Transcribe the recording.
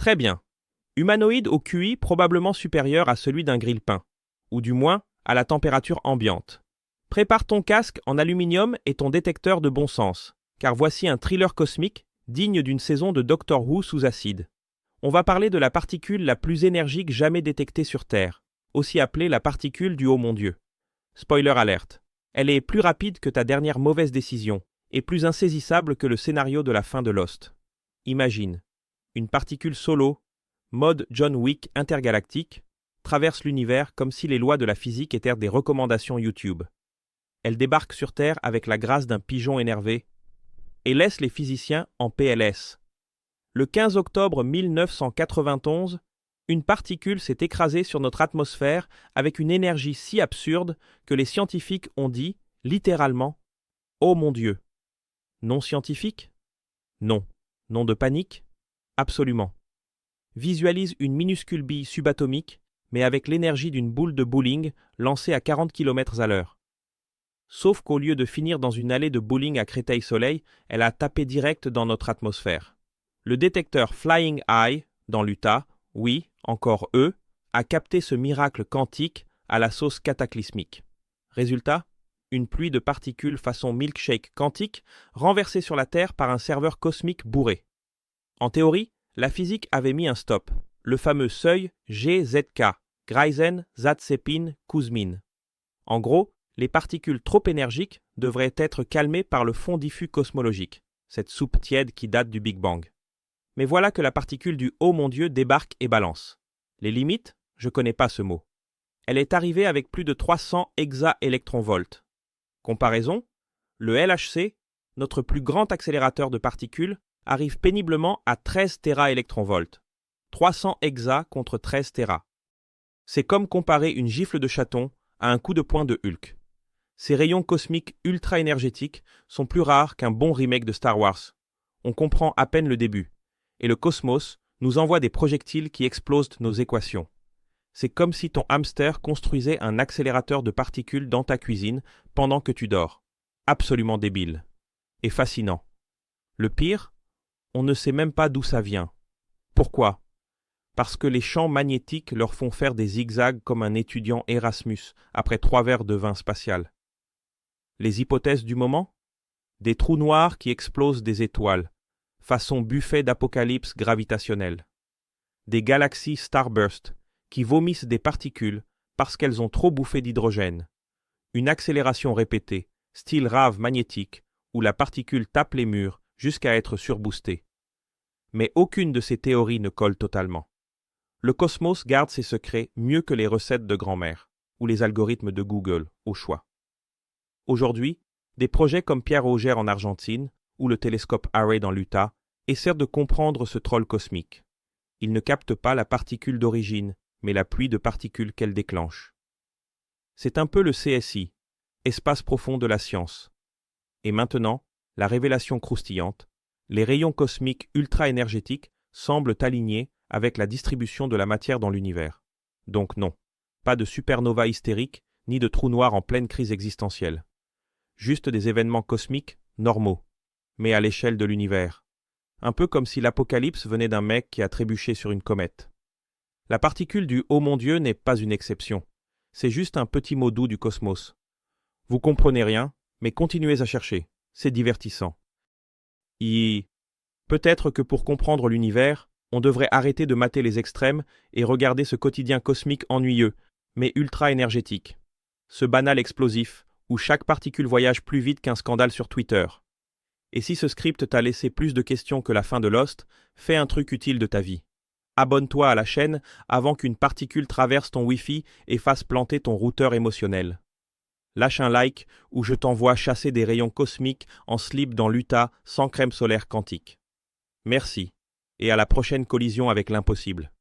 Très bien. Humanoïde au QI probablement supérieur à celui d'un grille-pain, ou du moins à la température ambiante. Prépare ton casque en aluminium et ton détecteur de bon sens, car voici un thriller cosmique digne d'une saison de Doctor Who sous acide. On va parler de la particule la plus énergique jamais détectée sur Terre, aussi appelée la particule du haut-mon-Dieu. Spoiler alerte, elle est plus rapide que ta dernière mauvaise décision, et plus insaisissable que le scénario de la fin de Lost. Imagine, une particule solo, mode John Wick intergalactique, traverse l'univers comme si les lois de la physique étaient des recommandations YouTube. Elle débarque sur Terre avec la grâce d'un pigeon énervé et laisse les physiciens en PLS. Le 15 octobre 1991, une particule s'est écrasée sur notre atmosphère avec une énergie si absurde que les scientifiques ont dit, littéralement, « Oh mon Dieu !» Non scientifique? Non. Non de panique? Absolument. Visualise une minuscule bille subatomique, mais avec l'énergie d'une boule de bowling lancée à 40 km à l'heure. Sauf qu'au lieu de finir dans une allée de bowling à Créteil-Soleil, elle a tapé direct dans notre atmosphère. Le détecteur Flying Eye, dans l'Utah, oui, encore eux, a capté ce miracle quantique à la sauce cataclysmique. Résultat? Une pluie de particules façon milkshake quantique renversée sur la Terre par un serveur cosmique bourré. En théorie, la physique avait mis un stop, le fameux seuil GZK, Greisen-Zatsepin-Kuzmin. En gros, les particules trop énergiques devraient être calmées par le fond diffus cosmologique, cette soupe tiède qui date du Big Bang. Mais voilà que la particule du « Oh mon Dieu » débarque et balance. Les limites? Je connais pas ce mot. Elle est arrivée avec plus de 300 hexaélectronvolts. Comparaison? Le LHC, notre plus grand accélérateur de particules, arrive péniblement à 13 téraélectronvolts. 300 hexas contre 13 téra. C'est comme comparer une gifle de chaton à un coup de poing de Hulk. Ces rayons cosmiques ultra-énergétiques sont plus rares qu'un bon remake de Star Wars. On comprend à peine le début. Et le cosmos nous envoie des projectiles qui explosent nos équations. C'est comme si ton hamster construisait un accélérateur de particules dans ta cuisine pendant que tu dors. Absolument débile. Et fascinant. Le pire, on ne sait même pas d'où ça vient. Pourquoi? Parce que les champs magnétiques leur font faire des zigzags comme un étudiant Erasmus après 3 verres de vin spatial. Les hypothèses du moment? Des trous noirs qui explosent des étoiles, façon buffet d'apocalypse gravitationnelle. Des galaxies starburst qui vomissent des particules parce qu'elles ont trop bouffé d'hydrogène. Une accélération répétée, style rave magnétique, où la particule tape les murs jusqu'à être surboostée. Mais aucune de ces théories ne colle totalement. Le cosmos garde ses secrets mieux que les recettes de grand-mère ou les algorithmes de Google, au choix. Aujourd'hui, des projets comme Pierre Auger en Argentine ou le télescope Array dans l'Utah essaient de comprendre ce troll cosmique. Ils ne captent pas la particule d'origine, mais la pluie de particules qu'elle déclenche. C'est un peu le CSI, espace profond de la science. Et maintenant, la révélation croustillante, les rayons cosmiques ultra-énergétiques semblent alignés avec la distribution de la matière dans l'univers. Donc non, pas de supernova hystérique, ni de trous noirs en pleine crise existentielle. Juste des événements cosmiques normaux, mais à l'échelle de l'univers. Un peu comme si l'apocalypse venait d'un mec qui a trébuché sur une comète. La particule du « Oh mon Dieu » n'est pas une exception. C'est juste un petit mot doux du cosmos. Vous comprenez rien, mais continuez à chercher. C'est divertissant. Peut-être que pour comprendre l'univers, on devrait arrêter de mater les extrêmes et regarder ce quotidien cosmique ennuyeux, mais ultra-énergétique. Ce banal explosif, où chaque particule voyage plus vite qu'un scandale sur Twitter. Et si ce script t'a laissé plus de questions que la fin de Lost, fais un truc utile de ta vie. Abonne-toi à la chaîne avant qu'une particule traverse ton Wi-Fi et fasse planter ton routeur émotionnel. Lâche un like ou je t'envoie chasser des rayons cosmiques en slip dans l'Utah sans crème solaire quantique. Merci, et à la prochaine collision avec l'impossible.